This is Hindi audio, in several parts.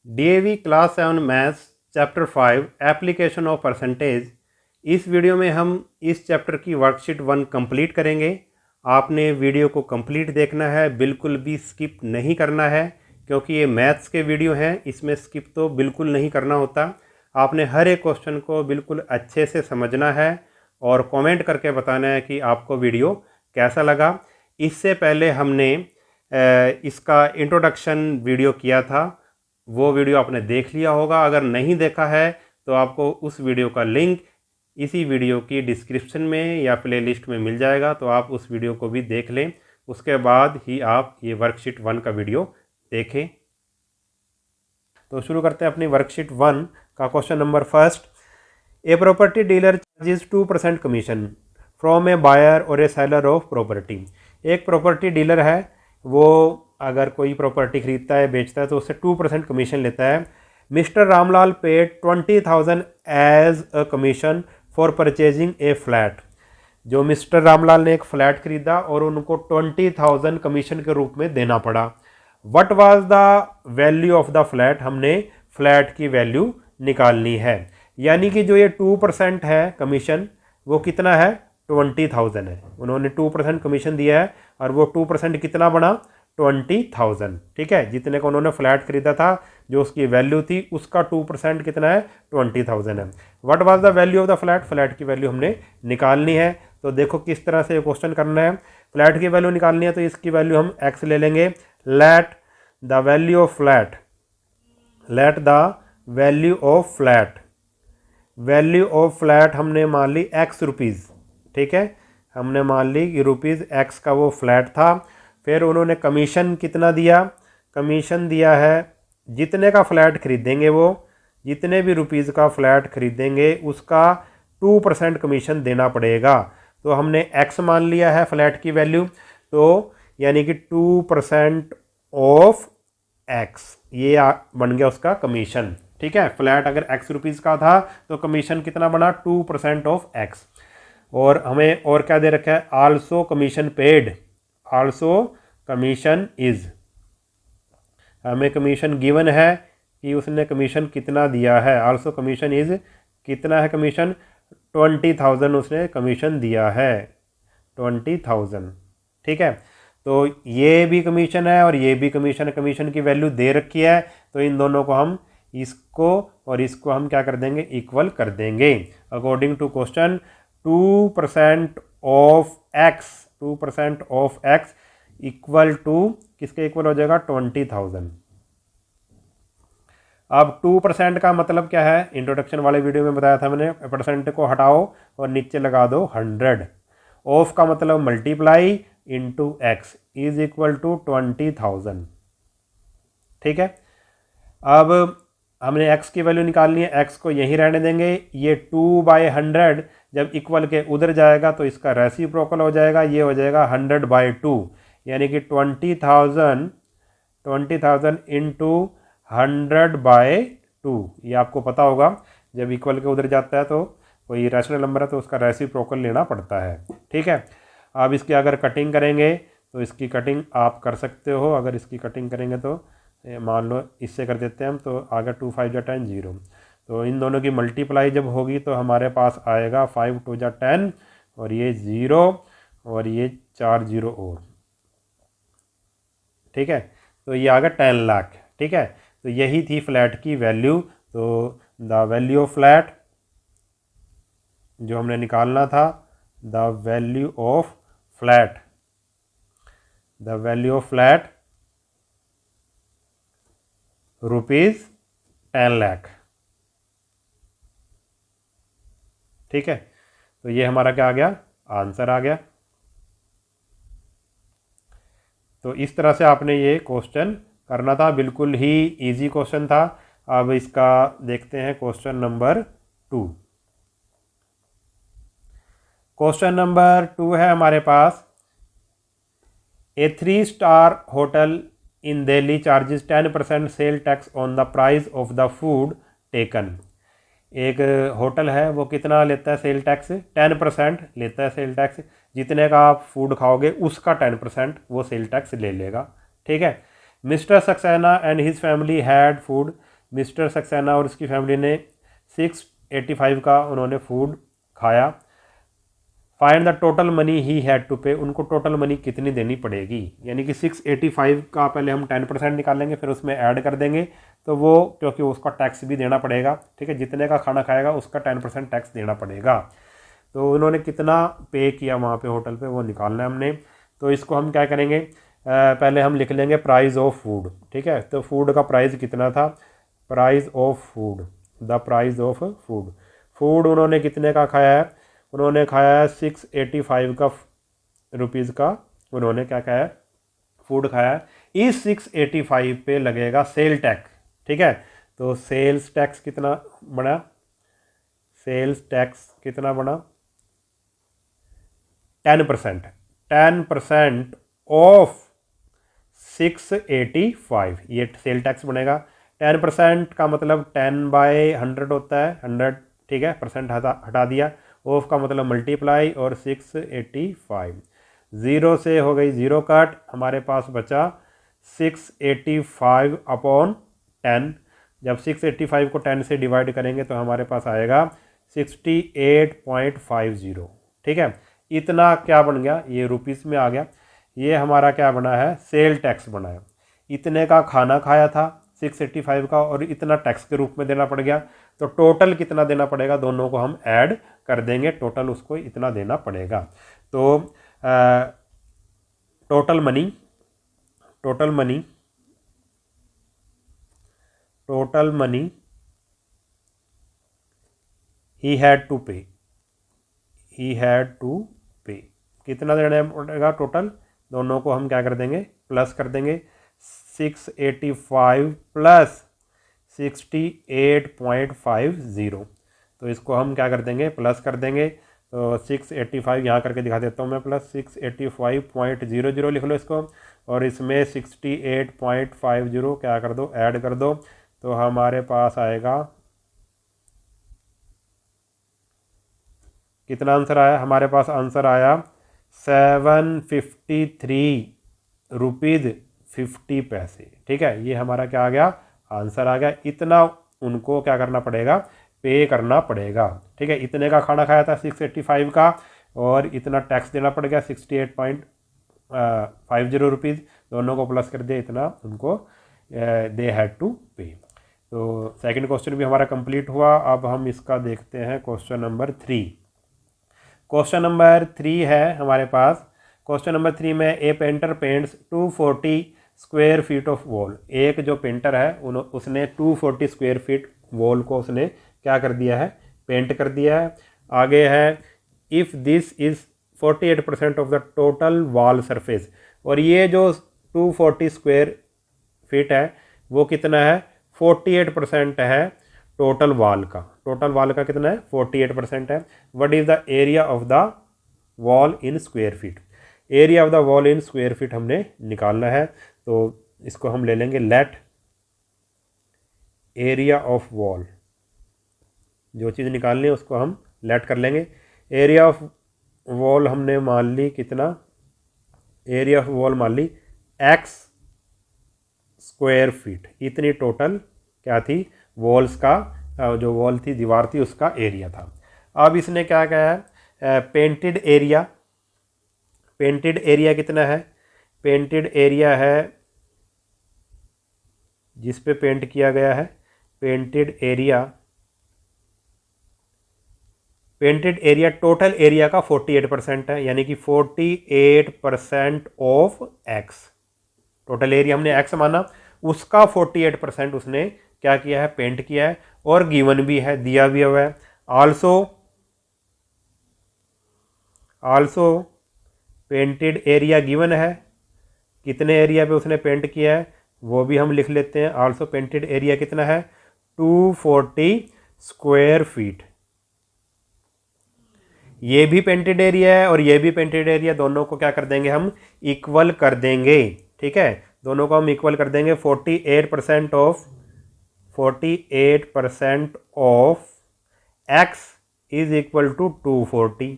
DAV class 7 maths chapter 5 application of percentage. इस वीडियो में हम इस चैप्टर की वर्कशीट 1 कंप्लीट करेंगे। आपने वीडियो को कंप्लीट देखना है, बिल्कुल भी स्किप नहीं करना है, क्योंकि ये मैथ्स के वीडियो हैं, इसमें स्किप तो बिल्कुल नहीं करना होता। आपने हर एक क्वेश्चन को बिल्कुल अच्छे से समझना है और कमेंट करके बताना है कि आपको वीडियो कैसा लगा। इससे पहले हमने इसका इंट्रोडक्शन वीडियो किया था, वो वीडियो आपने देख लिया होगा। अगर नहीं देखा है तो आपको उस वीडियो का लिंक इसी वीडियो की डिस्क्रिप्शन में या प्लेलिस्ट में मिल जाएगा, तो आप उस वीडियो को भी देख लें, उसके बाद ही आप ये वर्कशीट 1 का वीडियो देखें। तो शुरू करते हैं अपनी वर्कशीट 1 का question number first. A property dealer charges 2% commission from a buyer और ए सेलर ऑफ प्रॉपर्टी। एक प्रॉपर्टी डीलर है, वो अगर कोई प्रॉपर्टी खरीदता है, बेचता है, तो उससे 2% कमीशन लेता है। Mister Ramlal paid 20,000 as a commission for purchasing a flat. जो मिस्टर रामलाल ने एक फ्लैट खरीदा और उनको 20,000 कमीशन के रूप में देना पड़ा। What was the value of the flat? हमने फ्लैट की वैल्यू निकालनी है। यानी कि जो ये 2% है कमीशन, वो कितना है? 20,000 है। उन्होंने 2% कमीशन दिया है और वो 2% कितना बना? 20,000। ठीक है, जितने का उन्होंने फ्लैट खरीदा था, जो उसकी वैल्यू थी, उसका 2% कितना है? 20,000 है। What was the value of the flat? Flat की वैल्यू हमने निकालनी है। तो देखो किस तरह से क्वेश्चन करना है। फ्लैट की वैल्यू निकालनी है तो इसकी वैल्यू हम x ले लेंगे। Let the value of flat, let the value of flat, value of flat हमने मान ली x रुपीज़। ठीक है, हमने मान ली कि रुपीज़ x का वो फ्लैट था। फिर उन्होंने कमीशन कितना दिया? कमीशन दिया है, जितने का फ्लैट खरीदेंगे, वो जितने भी रुपीज़ का फ्लैट खरीदेंगे उसका 2% कमीशन देना पड़ेगा। तो हमने x मान लिया है फ्लैट की वैल्यू, तो यानी कि 2% ऑफ x, ये बन गया उसका कमीशन। ठीक है, फ्लैट अगर x रुपीज़ का था तो कमीशन कितना बना? 2% ऑफ x। और हमें और क्या दे रखा है? Also commission paid, also commission is. हमें कमीशन गिवन है कि उसने कमीशन कितना दिया है। आल्सो कमीशन इज, कितना है कमीशन? 20,000 उसने कमीशन दिया है, 20,000। ठीक है, तो ये भी कमीशन है और ये भी कमीशन है, कमीशन की वैल्यू दे रखी है, तो इन दोनों को हम, इसको और इसको हम क्या कर देंगे? इक्वल कर देंगे। According to question 2% of x, 2% of x equal to, किसके इक्वल हो जाएगा? 20,000। अब 2% का मतलब क्या है? इंट्रोडक्शन वाले वीडियो में बताया था मैंने, परसेंट को हटाओ और नीचे लगा दो 100। ऑफ का मतलब multiply into X is equal to 20,000। ठीक है, अब हमने x की वैल्यू निकालनी है, x को यहीं रहने देंगे। ये 2/100 जब इक्वल के उधर जाएगा तो इसका रेसिप्रोकल हो जाएगा, ये हो जाएगा 100/2, यानी कि 20,000 इंटू 100/2। ये आपको पता होगा, जब इक्वल के उधर जाता है तो कोई रैशनल नंबर है तो उसका रेसिप्रोकल लेना पड़ता है। ठीक है, अब इसकी अगर कटिंग करेंगे तो इसकी कटिंग आप कर सकते हो। अगर इसकी कटिंग करेंगे तो मान लो इससे कर देते हैं हम, तो आगे 2 5 जा 10 0। तो इन दोनों की मल्टीप्लाई जब होगी तो हमारे पास आएगा 5 2 जा 10 और ये 0 और ये 4 0 और। ठीक है, तो ये आ गया 10 लाख। ठीक है, तो यही थी फ्लैट की वैल्यू। तो द वैल्यू ऑफ फ्लैट जो हमने निकालना था, the value of flat, the value of flat rupees 10 lakh. ठीक है, तो ये हमारा क्या आ गया? आंसर आ गया। तो इस तरह से आपने ये क्वेश्चन करना था, बिल्कुल ही इजी क्वेश्चन था। अब इसका देखते हैं क्वेश्चन नंबर 2। क्वेश्चन नंबर 2 है हमारे पास, ए 3 star hotel in Delhi charges 10% sale tax on the price of the food taken. एक होटल है, वो कितना लेता है सेल टैक्स? 10% लेता है सेल टैक्स। जितने का आप फूड खाओगे उसका 10% वो सेल टैक्स ले लेगा। ठीक है, mister Saxena and his family had food mister Saxena और उसकी फैमिली ने 685 का उन्होंने फूड खाया। Find the total money he had to pay, उनको टोटल मनी कितनी देनी पड़ेगी, यानी कि 685 का पहले हम 10% निकालेंगे, फिर उसमें ऐड कर देंगे, तो वो क्योंकि उसका टैक्स भी देना पड़ेगा, ठीक है, जितने का खाना खाएगा उसका 10% टैक्स देना पड़ेगा। तो उन्होंने कितना पे किया वहाँ पे होटल पे, वो निकालना है हमने। तो इसको हम क्या करेंगे, पहले हम लिख लेंगे प्राइस ऑफ फूड, ठीक है। तो फूड का प्राइस कितना था, price of food, the price of food, food उन्होंने कितने का खाया है, उन्होंने खाया है 685 का रुपीज़ का, उन्होंने क्या खाया है, फूड खाया है। इस 685 पे लगेगा सेल टैक्स, ठीक है। तो सेल्स टैक्स कितना बना, सेल्स टैक्स कितना बना, 10%, 10% ऑफ 685, ये सेल टैक्स बनेगा। 10% का मतलब 10/100 होता है, 100, ठीक है, परसेंट हटा दिया, ऑफ का मतलब मल्टीप्लाई, और 685, ज़ीरो से हो गई ज़ीरो कट, हमारे पास बचा 685 अपॉन 10। जब 685 को 10 से डिवाइड करेंगे तो हमारे पास आएगा 68.50, ठीक है। इतना क्या बन गया, ये रुपीस में आ गया, ये हमारा क्या बना है, सेल टैक्स बना है। इतने का खाना खाया था 685 का, और इतना टैक्स के रूप में देना पड़ गया, तो टोटल कितना देना पड़ेगा, दोनों को हम ऐड कर देंगे, टोटल उसको इतना देना पड़ेगा। तो total money, total money, total money he had to pay, he had to पे, कितना देना पड़ेगा टोटल, दोनों को हम क्या कर देंगे, प्लस कर देंगे, 685 प्लस 68.50, तो इसको हम क्या कर देंगे, प्लस कर देंगे। तो 685 यहाँ करके दिखा देता हूँ मैं, प्लस 685.00 लिख लो इसको, और इसमें 68.50 क्या कर दो, ऐड कर दो, तो हमारे पास आएगा, कितना आंसर आया, हमारे पास आंसर आया 753 रुपीज़ 50 पैसे, ठीक है। ये हमारा क्या आ गया, आंसर आ गया। इतना उनको क्या करना पड़ेगा, पे करना पड़ेगा, ठीक है। इतने का खाना खाया था 685 का, और इतना टैक्स देना पड़ गया 68.50 रुपीज़, दोनों को प्लस कर दिया, इतना उनको दे हैड टू पे। तो सेकंड क्वेश्चन भी हमारा कंप्लीट हुआ। अब हम इसका देखते हैं क्वेश्चन नंबर 3। क्वेश्चन नंबर 3 है हमारे पास, क्वेश्चन नंबर 3 में ए painter paints 240 square feet of wall, एक जो पेंटर है उसने 240 स्क्वायर फीट वॉल को उसने क्या कर दिया है, पेंट कर दिया है। आगे है if this is 48% of the total wall surface, और ये जो 240 स्क्वायर फीट है वो कितना है, 48% है टोटल वॉल का, टोटल वॉल का कितना है, 48% है। What is the area of the wall in square feet, area of the wall in square feet हमने निकालना है। तो इसको हम ले लेंगे लेट एरिया ऑफ वॉल, जो चीज़ निकालनी है उसको हम लेट कर लेंगे। एरिया ऑफ वॉल हमने मान ली कितना, एरिया ऑफ वॉल मान ली x स्क्वायर फीट, इतनी टोटल क्या थी, वॉल्स का जो वॉल थी, दीवार थी, उसका एरिया था। अब इसने क्या कहा है, पेंटेड एरिया, पेंटेड एरिया कितना है, पेंटेड एरिया है जिस पे पेंट किया गया है, painted area, painted area total area का 48% है, यानी कि 48% ऑफ x, टोटल एरिया हमने x माना, उसका 48% उसने क्या किया है, पेंट किया है, और गिवन भी है, दिया भी हुआ है। आल्सो पेंटेड एरिया गिवन है, कितने एरिया पे उसने पेंट किया है वो भी हम लिख लेते हैं। आल्सो पेंटेड एरिया कितना है, 240 स्क्वायर फीट, ये भी पेंटेड एरिया है और ये भी पेंटेड एरिया, दोनों को क्या कर देंगे, हम इक्वल कर देंगे, ठीक है, दोनों को हम इक्वल कर देंगे। 48% of x is equal to 240,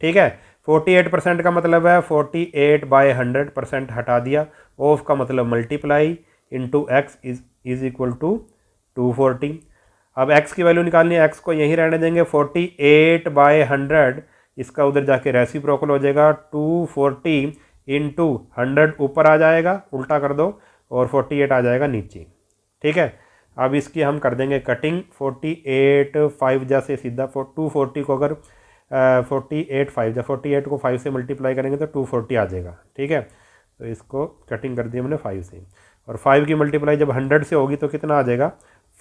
ठीक है। 48% का मतलब है 48/100% हटा दिया, ऑफ का मतलब multiply, into x is equal to 240। अब x की वैल्यू निकालनी है, x को यहीं रहने देंगे, 48/100 इसका उधर जाके रेसिप्रोकल हो जाएगा, 240 इंटू 100 ऊपर आ जाएगा, उल्टा कर दो, और 48 आ जाएगा नीचे। ठीक है, अब इसकी हम कर देंगे कटिंग, 48 5 जैसे सीधा 240 को अगर 48 5 जा 48 को 5 से मल्टीप्लाई करेंगे तो 240 आ जाएगा। ठीक है, तो इसको कटिंग कर दी हमने 5 से, और 5 की मल्टीप्लाई जब 100 से होगी तो कितना आ जाएगा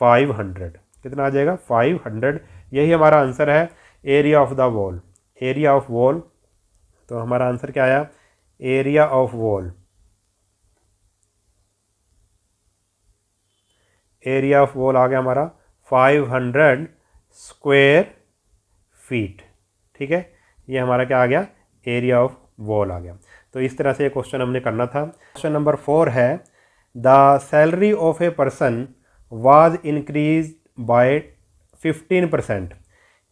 500। कितना आ जाएगा 500। यही हमारा आंसर है, area of the wall. Area of wall, तो हमारा आंसर क्या आया, area of wall, area of wall आ गया हमारा 500 स्क्वायर फीट। ठीक है, ये हमारा क्या आ गया, एरिया ऑफ वॉल आ गया। तो इस तरह से क्वेश्चन हमने करना था। क्वेश्चन नंबर 4 है, the salary of a person was increase by 15%।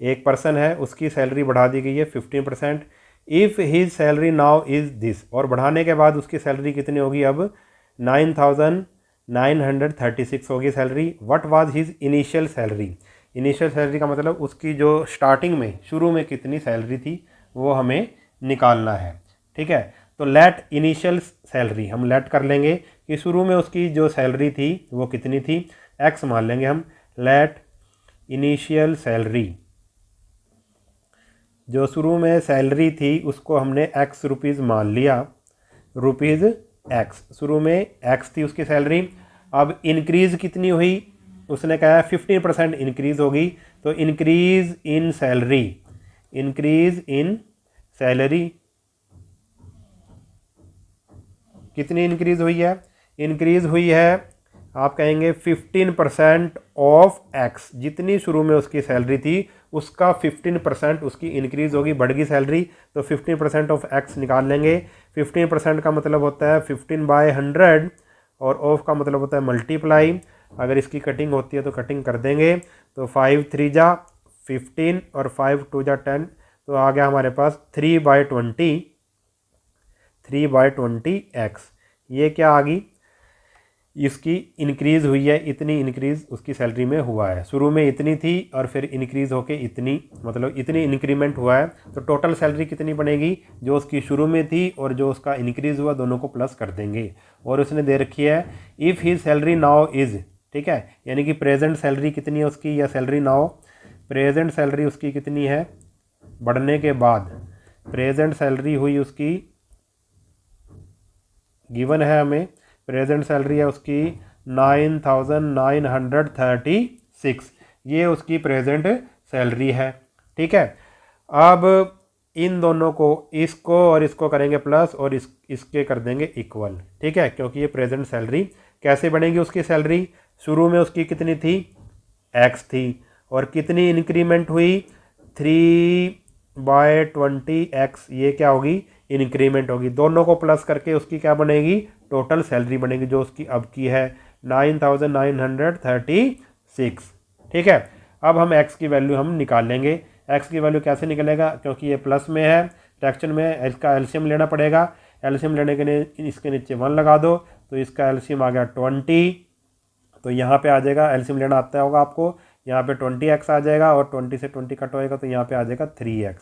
एक पर्सन है, उसकी सैलरी बढ़ा दी गई है 15%। If his salary now is this, और बढ़ाने के बाद उसकी सैलरी कितनी होगी, अब 9,936 होगी salary. What was his initial salary. Initial salary का मतलब उसकी जो स्टार्टिंग में शुरू में कितनी सैलरी थी वो हमें निकालना है। ठीक है, तो लेट इनिशियल सैलरी हम लेट कर लेंगे कि शुरू में उसकी जो सैलरी थी वो कितनी थी, एक्स मान लेंगे हम। लेट इनिशियल सैलरी, जो शुरू में सैलरी थी उसको हमने एक्स रुपीज़ मान लिया, रुपीज़ एक्स, शुरू में एक्स थी उसकी सैलरी। अब इंक्रीज़ कितनी हुई, उसने कहा 15% इंक्रीज़ होगी, तो increase in salary, increase in salary कितनी इंक्रीज़ हुई है, इंक्रीज़ हुई है आप कहेंगे 15% ऑफ एक्स, जितनी शुरू में उसकी सैलरी थी उसका 15% उसकी इंक्रीज़ होगी, बढ़ गई सैलरी, तो 15% ऑफ एक्स निकाल लेंगे। 15% का मतलब होता है 15/100, और ऑफ का मतलब होता है मल्टीप्लाई। अगर इसकी कटिंग होती है तो कटिंग कर देंगे, तो 5 3 जा 15 और 5 2 जा 10, तो आ गया हमारे पास 3/20, 3/20 एक्स। ये क्या आ गई, इसकी इंक्रीज़ हुई है, इतनी इंक्रीज़ उसकी सैलरी में हुआ है, शुरू में इतनी थी और फिर इंक्रीज़ होके इतनी, मतलब इतनी इंक्रीमेंट हुआ है, तो टोटल सैलरी कितनी बनेगी, जो उसकी शुरू में थी और जो उसका इंक्रीज़ हुआ दोनों को प्लस कर देंगे। और उसने दे रखी है if he salary now is, ठीक है, यानी कि प्रेजेंट सैलरी कितनी है उसकी, या सैलरी नाउ, प्रेजेंट सैलरी उसकी कितनी है बढ़ने के बाद, प्रेजेंट सैलरी हुई उसकी, गिवन है हमें, प्रेजेंट सैलरी है उसकी 9,936, ये उसकी प्रेजेंट सैलरी है। ठीक है, अब इन दोनों को, इसको और इसको करेंगे प्लस, और इसके कर देंगे इक्वल। ठीक है, क्योंकि ये प्रेजेंट सैलरी कैसे बनेगी, उसकी सैलरी शुरू में उसकी कितनी थी, एक्स थी, और कितनी इंक्रीमेंट हुई 3/20 एक्स, ये क्या होगी, इंक्रीमेंट होगी। दोनों को प्लस करके उसकी क्या बनेगी, टोटल सैलरी बनेगी, जो उसकी अब की है 9,936। ठीक है, अब हम x की वैल्यू हम निकाल लेंगे। x की वैल्यू कैसे निकलेगा, क्योंकि ये प्लस में है, फ्रैक्शन में, इसका एलसीएम लेना पड़ेगा। एलसीएम लेने के लिए इसके नीचे 1 लगा दो, तो इसका एलसीएम आ गया 20, तो यहाँ पे आ जाएगा, एलसीएम लेना आता होगा आपको, यहाँ पे 20x आ जाएगा, और 20 से 20 कट होएगा तो यहाँ पे आ जाएगा 3x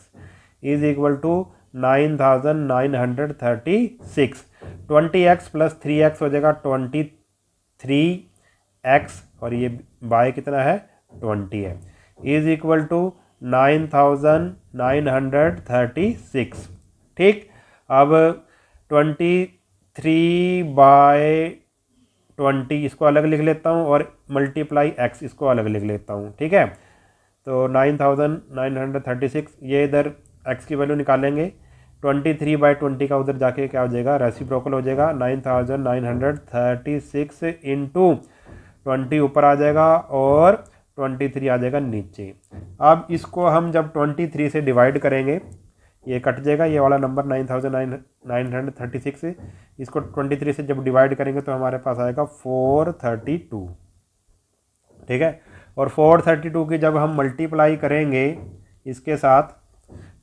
is equal to 9,936। 20x plus 3x हो जाएगा 23x, और ये बाय कितना है 20 है, इज इक्वल टू 9,936। ठीक, अब 23/20 इसको अलग लिख लेता हूँ, और मल्टीप्लाई x इसको अलग लिख लेता हूँ। ठीक है, तो 9,936, ये इधर x की वैल्यू निकालेंगे, 23/20 का उधर जाके क्या हो जाएगा, रेसिप्रोकल हो जाएगा, 9,936 इंटू 20 ऊपर आ जाएगा, और 23 आ जाएगा नीचे। अब इसको हम जब 23 से डिवाइड करेंगे, ये कट जाएगा, ये वाला नंबर 9,936, इसको 23 से जब डिवाइड करेंगे तो हमारे पास आएगा 432। ठीक है, और 432 की जब हम मल्टीप्लाई करेंगे इसके साथ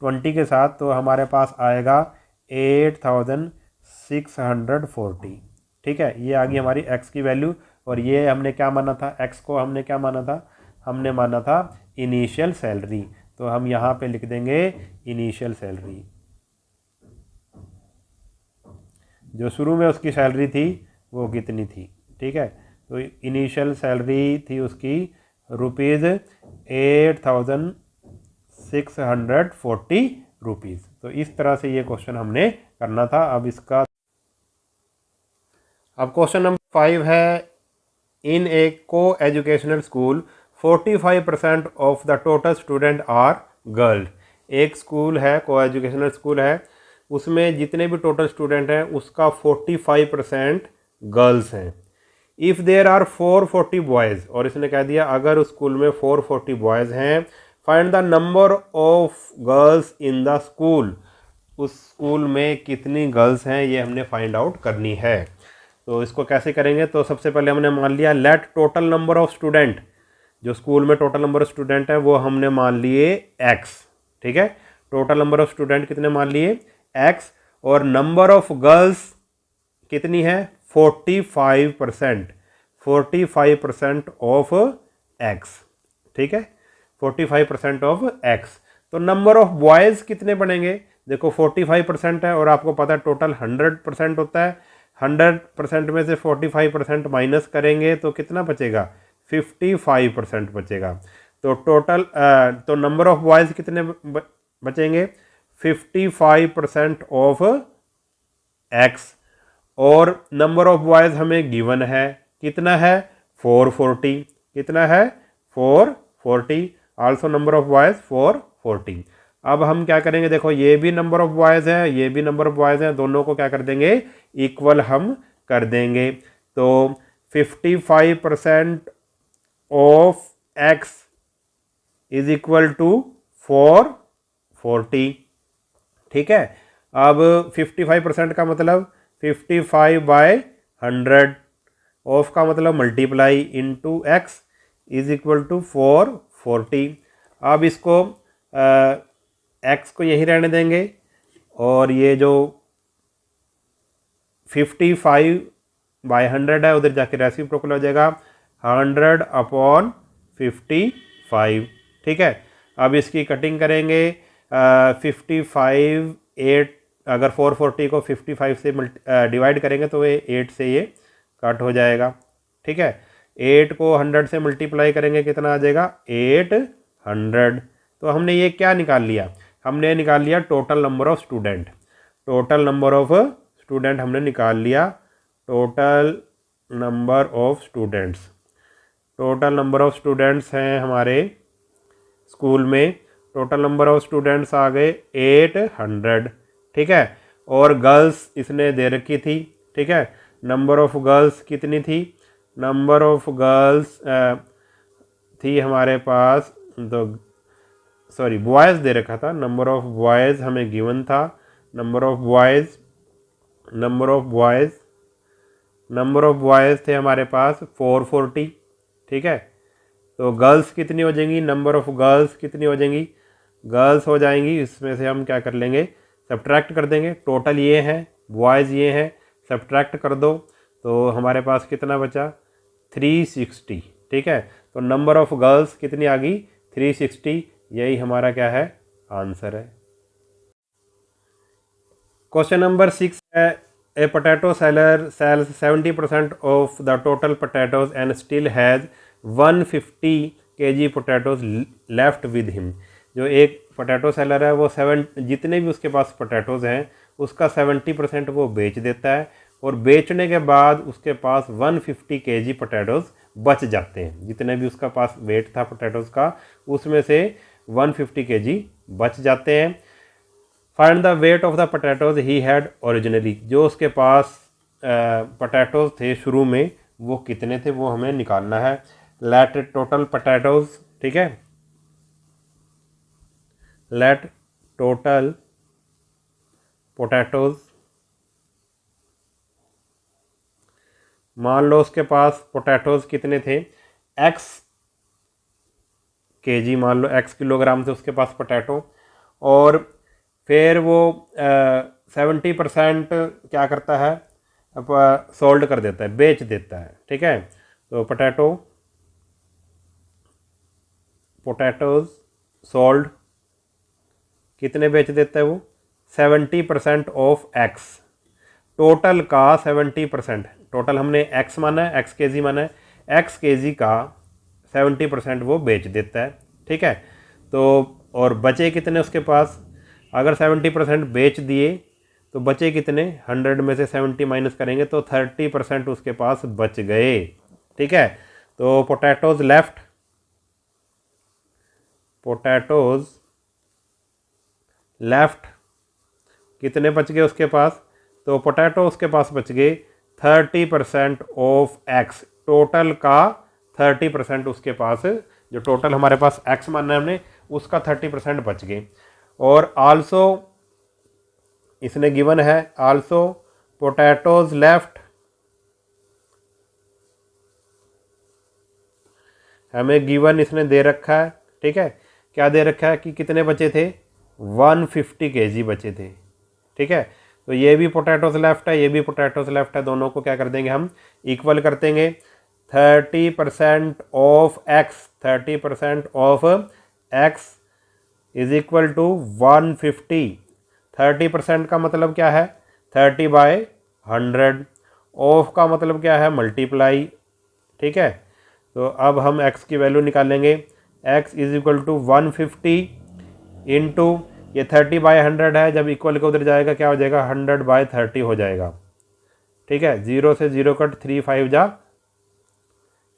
20 के साथ, तो हमारे पास आएगा 8,640। ठीक है, ये आ गई हमारी x की वैल्यू, और ये हमने क्या माना था, x को हमने क्या माना था, हमने माना था इनिशियल सैलरी। तो हम यहाँ पे लिख देंगे इनिशियल सैलरी, जो शुरू में उसकी सैलरी थी वो कितनी थी। ठीक है, तो इनिशियल सैलरी थी उसकी ₹8,640। तो इस तरह से ये क्वेश्चन हमने करना था। अब क्वेश्चन नंबर 5 है, in a coeducational school 45% of the total student are girl. एक स्कूल है, को एजुकेशनल स्कूल है, उसमें जितने भी टोटल स्टूडेंट हैं उसका 45% गर्ल्स हैं। इफ़ देयर आर 440 बॉयज़, और इसने कह दिया अगर उस स्कूल में 440 बॉयज़ हैं, find the number of girls in the school. उस स्कूल में कितनी गर्ल्स हैं ये हमने फाइंड आउट करनी है। तो इसको कैसे करेंगे, तो सबसे पहले हमने मान लिया let total number of student, जो स्कूल में टोटल नंबर ऑफ स्टूडेंट है वो हमने मान लिए x। ठीक है, टोटल नंबर ऑफ स्टूडेंट कितने मान लिए x, और नंबर ऑफ गर्ल्स कितनी है 45%, 45% ऑफ x। ठीक है, 45% ऑफ x। तो नंबर ऑफ बॉयज़ कितने बनेंगे, देखो 45% है और आपको पता है टोटल 100% होता है, 100% में से 45% माइनस करेंगे तो कितना बचेगा, 55% बचेगा। तो टोटल तो नंबर ऑफ बॉयज़ कितने बचेंगे, 55% ऑफ x, और नंबर ऑफ बॉयज़ हमें गिवन है कितना है 440, कितना है 440, आल्सो नंबर ऑफ बॉयज़ 440। अब हम क्या करेंगे, देखो ये भी नंबर ऑफ बॉयज़ है, ये भी नंबर ऑफ बॉयज़ हैं, दोनों को क्या कर देंगे, इक्वल हम कर देंगे। तो 55% of x is equal to 440। ठीक है, अब 55% का मतलब 55/100, ऑफ का मतलब multiply into x is equal to 440। अब इसको x को यही रहने देंगे, और ये जो 55/100 है उधर जाके रेसिप्रोकल हो जाएगा 100/55। ठीक है, अब इसकी कटिंग करेंगे, 55 8, अगर 440 को 55 से डिवाइड करेंगे तो ये 8 से ये कट हो जाएगा। ठीक है, 8 को 100 से मल्टीप्लाई करेंगे कितना आ जाएगा 800। तो हमने ये क्या निकाल लिया, हमने निकाल लिया total number of student, total number of student हमने निकाल लिया, total number of students, total number of students हैं हमारे स्कूल में, टोटल नंबर ऑफ स्टूडेंट्स आ गए 800। ठीक है, और गर्ल्स इसने दे रखी थी। ठीक है, नंबर ऑफ गर्ल्स कितनी थी, नंबर ऑफ गर्ल्स थी हमारे पास, तो सॉरी बॉयज़ दे रखा था, नंबर ऑफ बॉयज़ हमें गिवन था, नंबर ऑफ बॉयज़ थे हमारे पास 440। ठीक है, तो गर्ल्स कितनी हो जाएंगी, नंबर ऑफ गर्ल्स कितनी हो जाएंगी, गर्ल्स हो जाएंगी, इसमें से हम क्या कर लेंगे, सब्ट्रैक्ट कर देंगे, टोटल ये है, बॉयज़ ये हैं, सब्ट्रैक्ट कर दो तो हमारे पास कितना बचा 360। ठीक है, तो नंबर ऑफ गर्ल्स कितनी आ गई 360, यही हमारा क्या है आंसर है। क्वेश्चन नंबर 6 है, ए potato seller sales 70% of the total potatoes and still has 150 kg potatoes left with him. जो एक पोटैटो सेलर है वो जितने भी उसके पास पोटैटोज़ हैं उसका 70% वो बेच देता है, और बेचने के बाद उसके पास 150 kg पोटैटोज़ बच जाते हैं, जितने भी उसका पास वेट था पोटैटोज़ का उसमें से 150 kg बच जाते हैं। Find the weight of the potatoes he had originally, जो उसके पास पोटैटोज़ थे शुरू में वो कितने थे वो हमें निकालना है। लेट टोटल पोटैटोज़, ठीक है, लेट टोटल पोटैटोज़, मान लो उसके पास पोटैटोज़ कितने थे x kg, मान लो x किलोग्राम थे उसके पास पोटैटो, और फिर वो 70% क्या करता है, सोल्ड कर देता है, बेच देता है। ठीक है, तो पोटैटोज सोल्ड कितने बेच देता है वो? 70% ऑफ एक्स। टोटल का 70%, टोटल हमने एक्स माना है, एक्स के जी माना है, एक्स के जी का 70% वो बेच देता है। ठीक है, तो और बचे कितने उसके पास? अगर 70% बेच दिए तो बचे कितने? 100 में से 70 माइनस करेंगे तो 30% उसके पास बच गए। ठीक है, तो पोटैटोज लेफ्ट कितने बच गए उसके पास? तो पोटैटो उसके पास बच गए 30% ऑफ एक्स। टोटल का 30% उसके पास, जो टोटल हमारे पास एक्स मानना है हमने, उसका 30% बच गए। और आल्सो इसने गिवन है, आल्सो पोटैटोज लेफ्ट, हमें गिवन इसने दे रखा है। ठीक है, क्या दे रखा है कि कितने बचे थे? 150 kg बचे थे। ठीक है, तो ये भी पोटैटोज लेफ्ट है, ये भी पोटैटोज लेफ्ट है, दोनों को क्या कर देंगे हम? इक्वल कर देंगे। 30% of X, 30% of X is equal to 150। 30% का मतलब क्या है? 30/100। ऑफ का मतलब क्या है? मल्टीप्लाई। ठीक है, तो अब हम x की वैल्यू निकालेंगे। x is equal to 150 into ये 30/100 है, जब इक्वल के उधर जाएगा क्या हो जाएगा? 100/30 हो जाएगा। ठीक है, 0 से 0 कट, 3 5 जा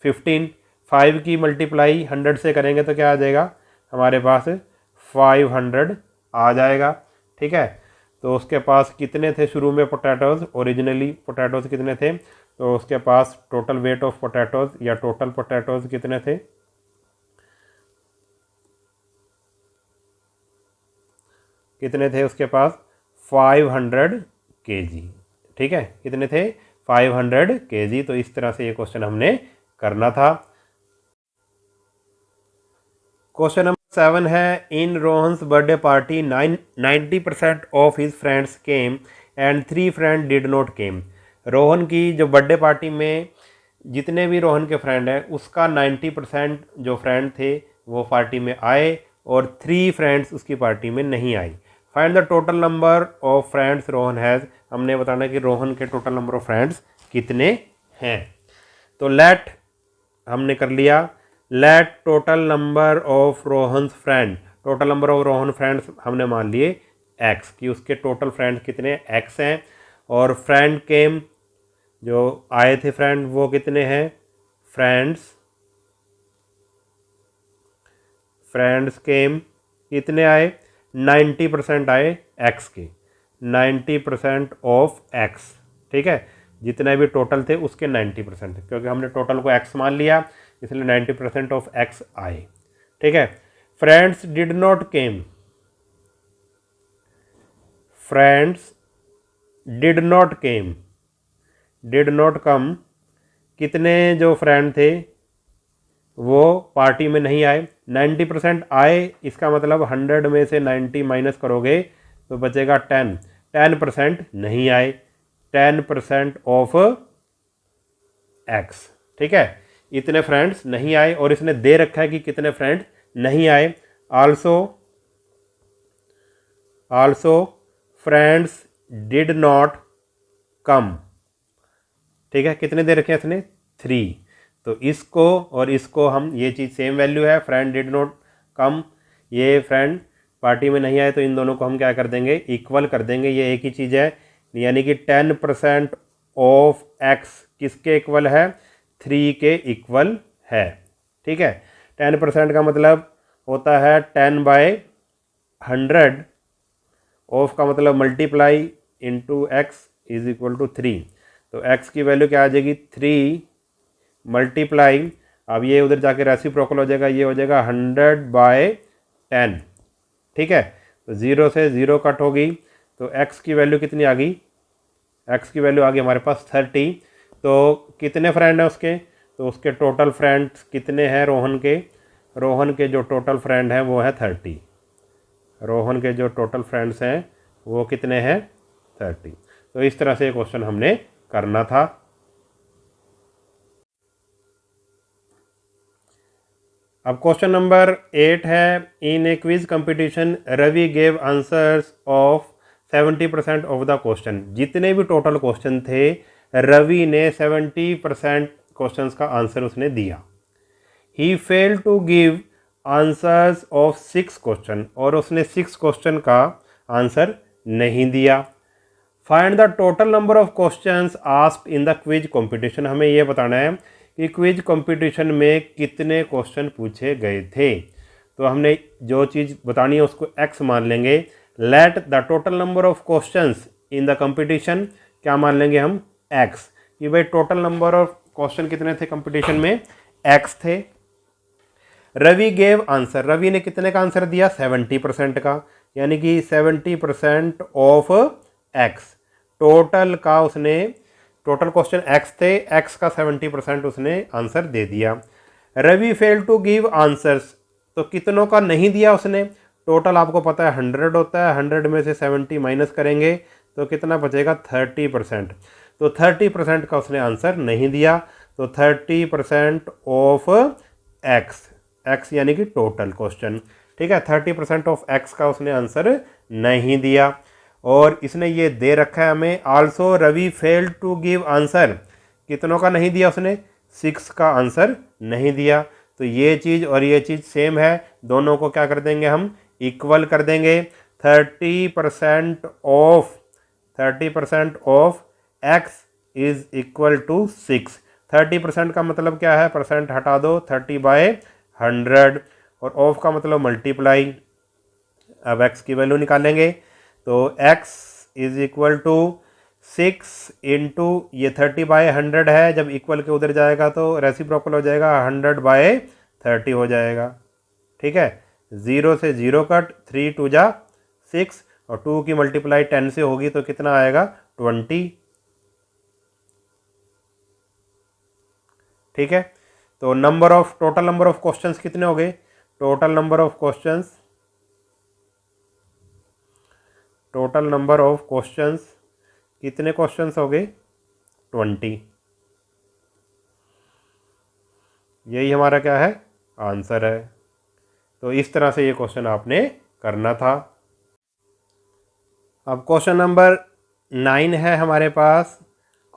15। 5 की मल्टीप्लाई 100 से करेंगे तो क्या आ जाएगा हमारे पास? 500 आ जाएगा। ठीक है, तो उसके पास कितने थे शुरू में पोटैटोज? ओरिजिनली पोटैटोज कितने थे? तो उसके पास टोटल वेट ऑफ पोटैटोज या टोटल पोटैटोज कितने थे? कितने थे उसके पास? 500 kg। ठीक है, कितने थे? 500 kg। तो इस तरह से ये क्वेश्चन हमने करना था। क्वेश्चन नंबर 7 है, in Rohan's birthday party 90% of his friends came and 3 friend did not came. Rohan की जो बर्थडे पार्टी में जितने भी रोहन के फ्रेंड हैं उसका 90% जो फ्रेंड थे वो पार्टी में आए और 3 फ्रेंड्स उसकी पार्टी में नहीं आई। Find the total number of friends Rohan has. हमने बताना कि रोहन के टोटल नंबर ऑफ फ्रेंड्स कितने हैं। तो लेट हमने कर लिया, let total number of Rohan's friend, total number of Rohan friends हमने मान लिए एक्स, कि उसके टोटल फ्रेंड्स कितने? एक्स हैं। और फ्रेंड केम, जो आए थे फ्रेंड वो कितने हैं? फ्रेंड्स केम कितने आए? 90% आए एक्स के, 90% ऑफ एक्स। ठीक है, जितने भी टोटल थे उसके 90%, क्योंकि हमने टोटल को एक्स मान लिया इसलिए 90% ऑफ एक्स आए। ठीक है, friends did not came, friends did not came, did not come, कितने जो फ्रेंड थे वो पार्टी में नहीं आए? 90% आए, इसका मतलब 100 में से 90 माइनस करोगे तो बचेगा 10। 10% नहीं आए, 10% ऑफ एक्स। ठीक है, इतने फ्रेंड्स नहीं आए और इसने दे रखा है कि कितने फ्रेंड्स नहीं आए। Also friends did not come. ठीक है, कितने दे रखे हैं इसने? 3। तो इसको और इसको हम, ये चीज़ सेम वैल्यू है, फ्रेंड डिड नॉट कम, ये फ्रेंड पार्टी में नहीं आए, तो इन दोनों को हम क्या कर देंगे? इक्वल कर देंगे। ये एक ही चीज़ है, यानी कि 10% ऑफ एक्स किसके इक्वल है? 3 के इक्वल है। ठीक है, 10% का मतलब होता है 10/100, ऑफ का मतलब multiply into X is equal to 3। तो x की वैल्यू क्या आ जाएगी? 3 मल्टीप्लाई, अब ये उधर जाके रेसिप्रोकल हो जाएगा, ये हो जाएगा 100/10। ठीक है, तो 0 से 0 कट होगी, तो x की वैल्यू कितनी आ गई? x की वैल्यू आ गई हमारे पास 30। तो कितने फ्रेंड हैं उसके? तो उसके टोटल फ्रेंड्स कितने हैं रोहन के? रोहन के जो टोटल फ्रेंड हैं वो है 30। रोहन के जो टोटल फ्रेंड्स हैं वो कितने हैं? 30। तो इस तरह से क्वेश्चन हमने करना था। अब क्वेश्चन नंबर 8 है, in a quiz competition Ravi gave answers of 70% of the question. जितने भी टोटल क्वेश्चन थे रवि ने 70% क्वेश्चंस का आंसर उसने दिया। He fail to give answers of 6 question, और उसने 6 क्वेश्चन का आंसर नहीं दिया। Find the total number of questions asked in the quiz competition. हमें यह बताना है कि क्विज कंपटीशन में कितने क्वेश्चन पूछे गए थे। तो हमने जो चीज़ बतानी है उसको x मान लेंगे। Let the total number of questions in the competition, क्या मान लेंगे हम, x, कि भाई टोटल नंबर ऑफ क्वेश्चन कितने थे कंपटीशन में, x थे। रवि गेव आंसर, रवि ने कितने का आंसर दिया, 70% का, यानी कि 70% ऑफ x। टोटल का उसने, टोटल क्वेश्चन x थे, x का 70% उसने आंसर दे दिया। Ravi fail to give answers, तो कितनों का नहीं दिया उसने। टोटल आपको पता है 100 होता है, 100 में से 70 माइनस करेंगे तो कितना बचेगा, 30%। तो 30% का उसने आंसर नहीं दिया। तो 30% ऑफ x यानी कि टोटल क्वेश्चन, ठीक है, 30% ऑफ x का उसने आंसर नहीं दिया। और इसने ये दे रखा है हमें, also Ravi fail to give answer, कितनों का नहीं दिया उसने, 6 का आंसर नहीं दिया। तो ये चीज़ और ये चीज़ सेम है, दोनों को क्या कर देंगे हम, इक्वल कर देंगे। 30% of x is equal to 6। 30% का मतलब क्या है, परसेंट हटा दो, 30/100, और ऑफ का मतलब मल्टीप्लाई। अब x की वैल्यू निकालेंगे तो x is equal to 6 into ये 30/100 है, जब इक्वल के उधर जाएगा तो रेसिप्रोकल हो जाएगा, 100/30 हो जाएगा, ठीक है। 0 से 0 कट, 3 2 जा 6, और 2 की मल्टीप्लाई 10 से होगी तो कितना आएगा, 20, ठीक है। तो टोटल नंबर ऑफ क्वेश्चंस कितने हो गए, टोटल नंबर ऑफ क्वेश्चंस कितने क्वेश्चंस हो गए, 20। यही हमारा क्या है, आंसर है। तो इस तरह से ये क्वेश्चन आपने करना था। अब क्वेश्चन नंबर 9 है हमारे पास,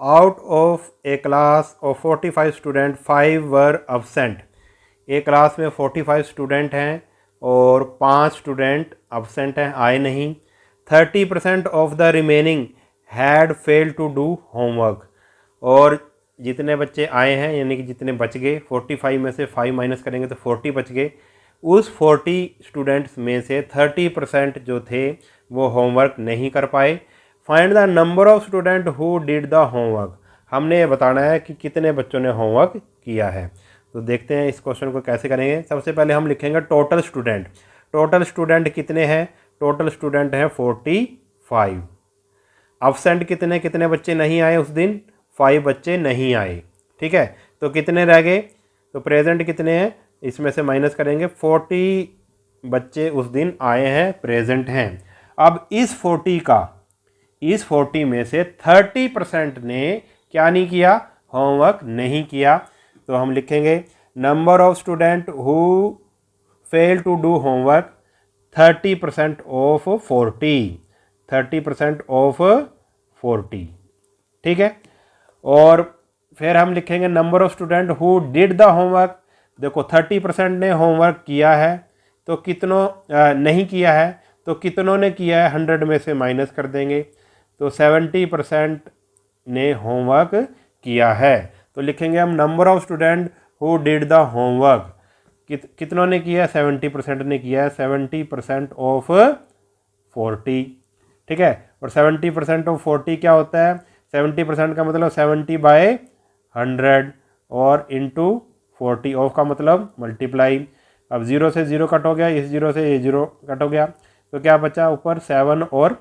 out of a class of 45 student 5 were absent. एक क्लास में 45 स्टूडेंट हैं और 5 स्टूडेंट अब्सेंट हैं, आए नहीं। 30% of the remaining had failed to do homework. और जितने बच्चे आए हैं यानी कि जितने बच गए, 45 में से 5 माइनस करेंगे तो 40 बच गए। उस 40 स्टूडेंट्स में से 30% जो थे वो होमवर्क नहीं कर पाए। Find the number of student who did the homework. हमने ये बताना है कि कितने बच्चों ने होमवर्क किया है। तो देखते हैं इस क्वेश्चन को कैसे करेंगे। सबसे पहले हम लिखेंगे टोटल स्टूडेंट। टोटल स्टूडेंट कितने हैं, टोटल स्टूडेंट हैं 45। अब्सेंट कितने बच्चे नहीं आए उस दिन, 5 बच्चे नहीं आए, ठीक है। तो कितने रह गए, तो प्रेजेंट कितने हैं, इसमें से माइनस करेंगे, 40 बच्चे उस दिन आए हैं, प्रेजेंट हैं। अब इस 40 में से 30% ने क्या नहीं किया, होमवर्क नहीं किया। तो हम लिखेंगे number of student who fail to do homework 30% of 40, 30% of 40, ठीक है। और फिर हम लिखेंगे number of student who did the homework. देखो 30% ने होमवर्क किया है, तो कितनों नहीं किया है, तो कितनों ने किया है, 100 में से माइनस कर देंगे, तो 70% ने होमवर्क किया है। तो लिखेंगे हम number of student who did the homework, कितनों ने किया, 70% ने किया है, 70% ऑफ 40, ठीक है। और 70% ऑफ 40 क्या होता है, 70% का मतलब 70/100 और इंटू 40, ऑफ का मतलब मल्टीप्लाई। अब 0 से 0 कट हो गया, इस 0 से ये 0 कट हो गया, तो क्या बचा ऊपर, 7 और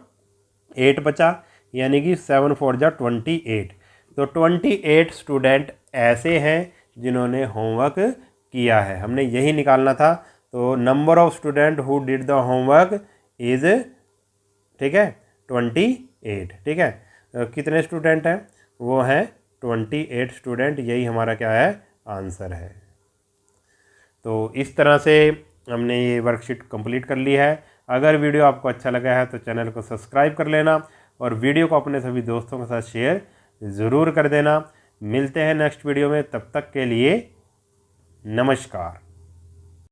8 बचा, यानी कि 7 4 जा 28। तो 28 स्टूडेंट ऐसे हैं जिन्होंने होमवर्क किया है, हमने यही निकालना था। तो number of student who did the homework is, ठीक है, 28, ठीक है। कितने स्टूडेंट हैं, वो हैं 28 स्टूडेंट, यही हमारा क्या है, आंसर है। तो इस तरह से हमने ये वर्कशीट कंप्लीट कर ली है। अगर वीडियो आपको अच्छा लगा है तो चैनल को सब्सक्राइब कर लेना और वीडियो को अपने सभी दोस्तों के साथ शेयर ज़रूर कर देना। मिलते हैं नेक्स्ट वीडियो में, तब तक के लिए नमस्कार।